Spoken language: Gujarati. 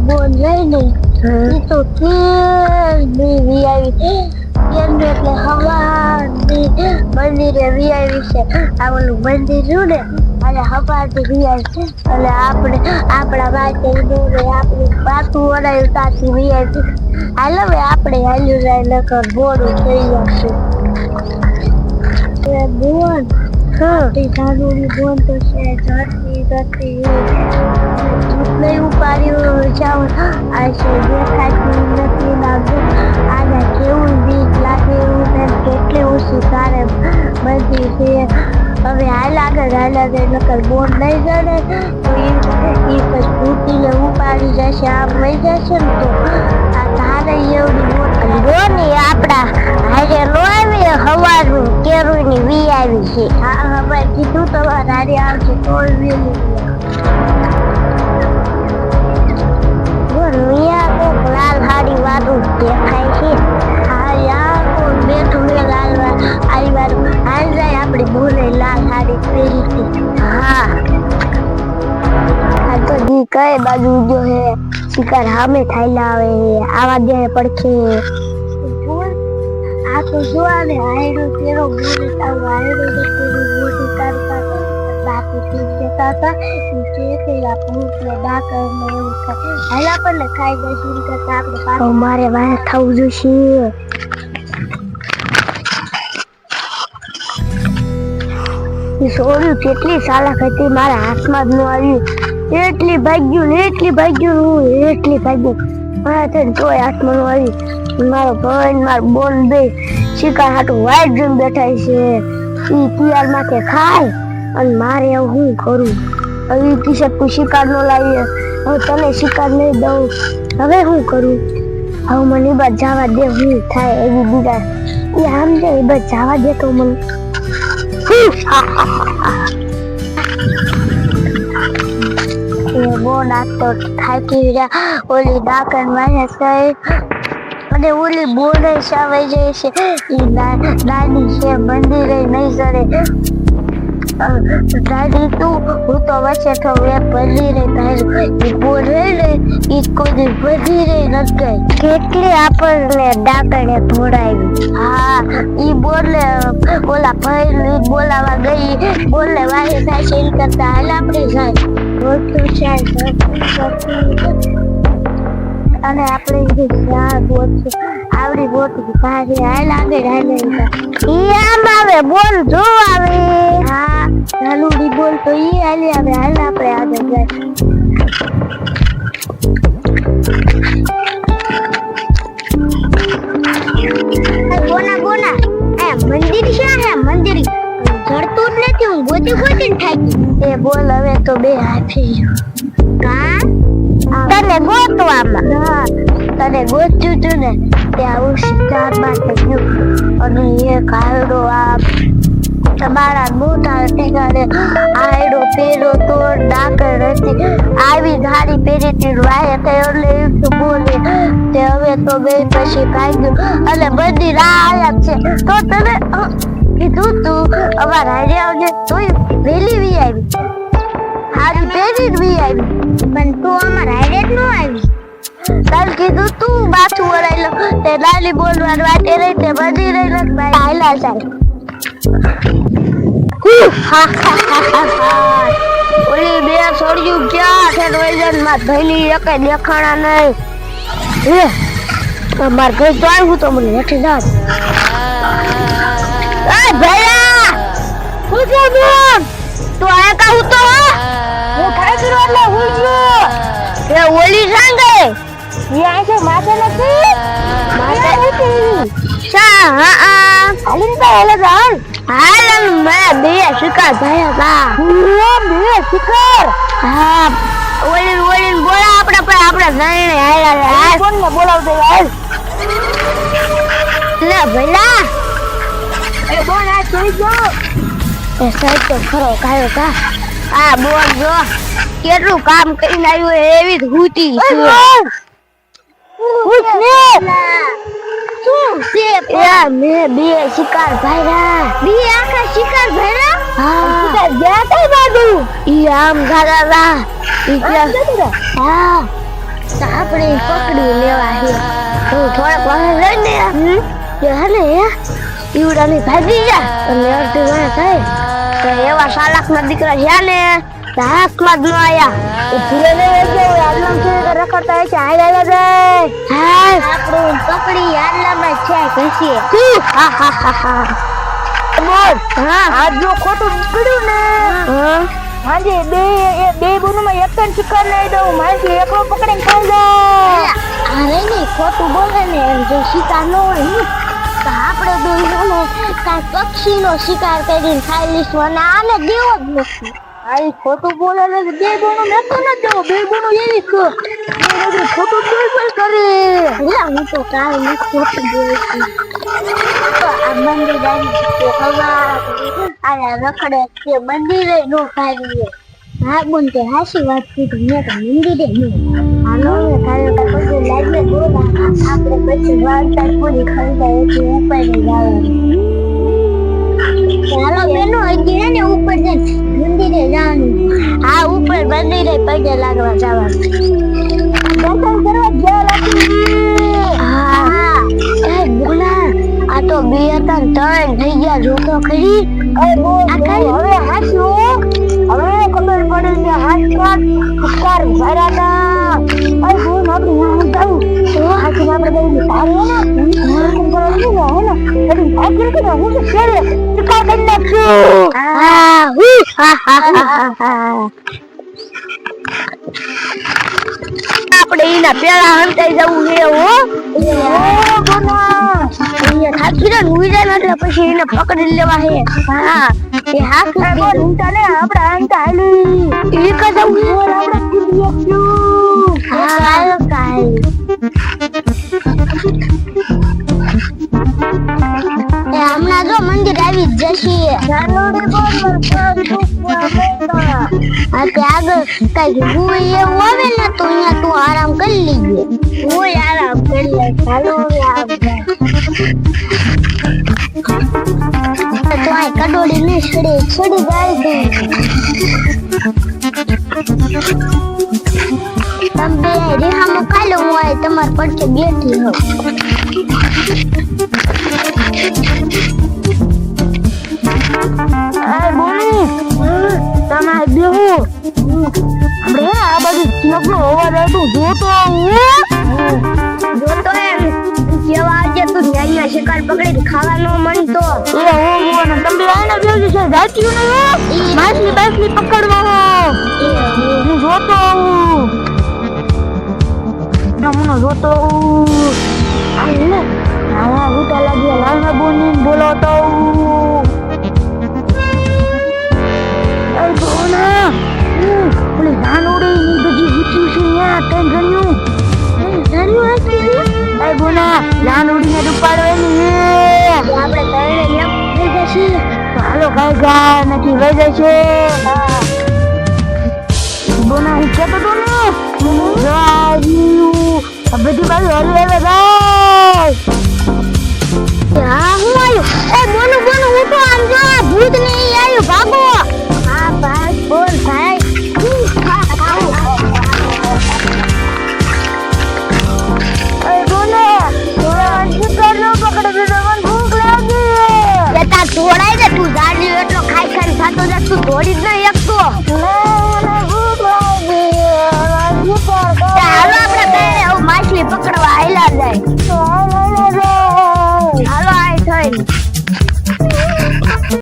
બોન રહીને ઈ તો કેની વીઆઈ કેને એટલે હવાની મંદિરે વીઆઈ છે આ ઓલું મંદિર રહ્યું ને અને હવાથી વીઆઈ એટલે આપણે આપણા માટે દોરે આપણે પાછું વડાયું ત્યાંથી વીઆઈ હાલ હવે આપણે હાલ્યું જાય નકર બોરું થઈ જશે બોન આપણી જાનુની બોન તો છે ધરતી નહીં ઉપાડ્યું જાઉં આ છે દેખાતી નથી લાગતું આને કેવું બીક લાગે એવું ને કેટલી ઓછી તારે બધી છે હવે હાલ આગળ નકર બોન નહીં જડે તો એ પછી તૂટીને ઉપાડી જશે આમ વહી જશે ને તો આ તારે એવડી બોની આપણા હારે નો આવી હવારનું કેરુની વી આવી છે હા હવે કીધું તમારે હારે આવશે તો વેલી લાલ હાડી વાળું દેખાય છે હા યાર બેઠું લાલ હાડી વાળું હાલ જાય આપડી બોલે લાલ હાડી પહેરી હતી હા આ તો જી કઈ બાજુ જો હે શિકાર હામે થાયલા આવે આવા દે પડખે બોલ આ તો જો આવે હાયડો તેરો બોલે તાવ હાયડો તેરો મોટી કરતા બાકી ઠીક જતા હતા કે આ ભૂખને ડાકર ને એવું થાય હાલા પણ ખાઈ જશું કરતા આપણે પાછું મારે વાહ થવું જોઈશે એ સોળ્યું કેટલી સાલક હતી મારા હાથમાં જ ન આવ્યું એટલી ભાગ્યું હું એટલી ભાગ્યું મારા થઈને તોય હાથમાં ન આવ્યું મારો ભાઈ મારો બોન બે શિકાર હાટું વાઈટ જોઈને બેઠા છે ઈ તિયાર માથે ખાય અને મારે એવું હું કરું હવે કિશોર તું શિકાર નો લાવીએ હવે તને શિકાર નહીં દઉં હવે હું કરું હવે મને બસ જવા દે હું થાય એવી બીજા એ આમ છે એ બસ જવા દે તો મને બોન આ તો થાકી રહ્યા ઓલી ડાકણ વાળે થઈ અને ઓલી બોને સાવાઈ જાય છે ઈ નાની છે મંદિરે નહીં ચડે દાદી તું હું તો વચ્ચે થોડું ભરી રહી તારું ઈ બોલ ને ઈ કોઈ ભરી રહી નથી કેટલી આપણને ડાકણે ધોડાવી હા ઈ બોલે ઓલા ભાઈ બોલાવા ગઈ બોલે વાહી થાય છે ઈ કરતા હાલ આપણે જાય અને આપણે આવડી બોટ ભારે હાલ આગળ ઈ આમ આવે બોલ જો આવે હા ચાલુડી બોલ તો ઈ હાલી આવે હાલ આપણે આગળ જાય બોના એ મંદિર છે હે મંદિર જડતું જ નથી હું ગોતી થાકી એ બોલ હવે તો બે હાથી કા તને ગોતવામાં તને ગોત્યું તું ને ત્યાં હું શિકાર માટે ગયું અને એ કાયડો આ તમારા મોટા ઠેકાણે આયડો પેરો તો ડાકર હતી આવી ધારી પેરીથી વાય થયો એટલે બોલે તે હવે તો બે પછી ભાગ્યું અને બધી રાહ આયા છે તો તને કીધું તું અમાર હારે આવજે તોય વેલી વી આવી હારી પેરી વી આવી પણ તું અમાર હારે જ ન આવી કાલ કીધું તું બાથું વળાઈ લો તે લાલી બોલવા વાટે રહી તે બધી રહી ને ભાઈ હાલા સાહેબ ઓલી બે છોડ્યું ક્યાં છે રોઈજન માં ભઈલી એકે દેખાણા નહીં માર ઘર તો આવ્યું તો મને હેઠી જાત એ ભૈયા હું છે બોલ તું આ કા હું તો હું ખાઈ ગયો એટલે હું ગયો એ ઓલી સાંગે ઈ આ છે માથે નથી માથે નથી શા હા હાલીન તો હેલે જાન હાલ મે બે શિકાર ભયા હતા બે શિકાર હા ઓલી બોલા આપણે જઈને હાલ કોણને બોલાવતો હાલ લે ભલા એ બોલ આ જોઈ ગયો એ સાહેબ તો ખરો કાયો કા આ બોલ જો કેટલું કામ કરીને આવ્યું એવી જ હુતી છે શું છે યા મે બે શિકાર ભાઈરા બે આખા શિકાર ભાઈરા હા શિકાર ગયા કઈ બાજુ ઈ આમ ગાડા ઈ હા તો આપણે ઈ પકડી લેવા છે હું થોડાક વાહન લઈને કે હને ઈવડાની ભાગી જા અને અડધી વાહ થાય તો એવા સાલાકના દીકરા છે ને હાથમાં જ ન આયા તો ભૂલે નહીં આટલામ છે રખડતા છે હાલ આવ્યા જાય હા આપણું પકડી આટલામાં છે ઘસીએ હા હા હા હા બોલ હા આ જો ખોટું નીકળ્યું ને હાજે બે બોનમાં એક જ શિકાર નહીં દઉં માછલી એકલો પકડીને ખાઈ જાય અરે નહીં ખોટું બોલે ને જો શિકાર ન હોય ને તો આપણે દોઈને કાંઈ પક્ષીનો શિકાર કરીને ખાઈ લઈશું અને આને દેવો જ નથી આ ખોટું બોલે ને બે બોનું નતો ન દેવો બે બોનું એવી ખોટું બોલ કરે હું તો કાંઈ ન ખોટું બોલું આ મંદિર આવી હવા આ રખડે તે મંદિરે નો ખાઈએ હા બોન તે હાસી વાત કીધું મેં તો મંદિરે નહીં હાલો ને કાલે તો બધું લાગે બોલા આપણે પછી વાર્તા પૂરી ખરીદાય એટલે ઉપર જવાનું ચાલો બેનો હજી ને ઉપર જઈને મંદિરે જવાનું હા ઉપર મંદિરે પગે લાગવા જવાનું દર્શન કરવા ગયા લાગી હા એ બોલા આ તો બે હતા ત્રણ થઈ ગયા જોતો ખરી હવે હાસ્યું હવે ખબર પડે કે હાસ્કાર ઉપકાર ભરાતા અરે બોલ આપણે यहाँ जाऊं तो हाथ में આપણે બહુ સારું હે ને હે ને એટલે ભાગ્ય કે હું તો શેરે શિકાર કરી નાખું આપણે એના પેલા હંતાઈ જવું છે હો અહીંયા થાકી ને ઉઈરા એટલે પછી એને પકડી લેવા હે હા એ હાથ લાગે ઉંટા ને આપણે હંતા હાલી એ કદા ઉઈર આપણે કીધી છું હા કાઈ એ હમણાં જો મંદિર આવી જ જશે ચાલો રે બોલ આ તે આગળ કઈ ગુઈ એવું આવે ને તો અહીંયા તું આરામ કરી લીજે હું આરામ કરી લે ચાલો રે તો આ કડોડી ને છડી જાય તમે રેહામો કાલો હોય તમાર પડકે બેઠી હો એ બોની તમે બેહો આપણે આ બધું ચીનકનો અવાજ આવે તું જોતો એમ કેવા આજે તું ન્યાય શિકાર પકડીને ખાવાનો મન તો એ હો ને તમે આને બેસી છે જાત્યું ને માછલી પકડવાનો હું જોતો નમનો જોતો આલે આવા ઉતા લાગ્યા લાલના બોનીને બોલાવતો એ બોના ઓલી જાનોડી ની બધી ઊંચી છે યા તેમ ગણ્યું હતી એ બોના જાનોડી ને ઉપાડવાની આપણે તરણે લેપ થઈ જશે હાલો કાઈ ગા નથી વઈ જશે બોના હું કેતો તો ને જાયું આ બધી બાજુ હરી આવે ભાઈ હા હું આવ્યો એ બોનું હું તો આમ જો ભૂત નહીં આવ્યું ભાગો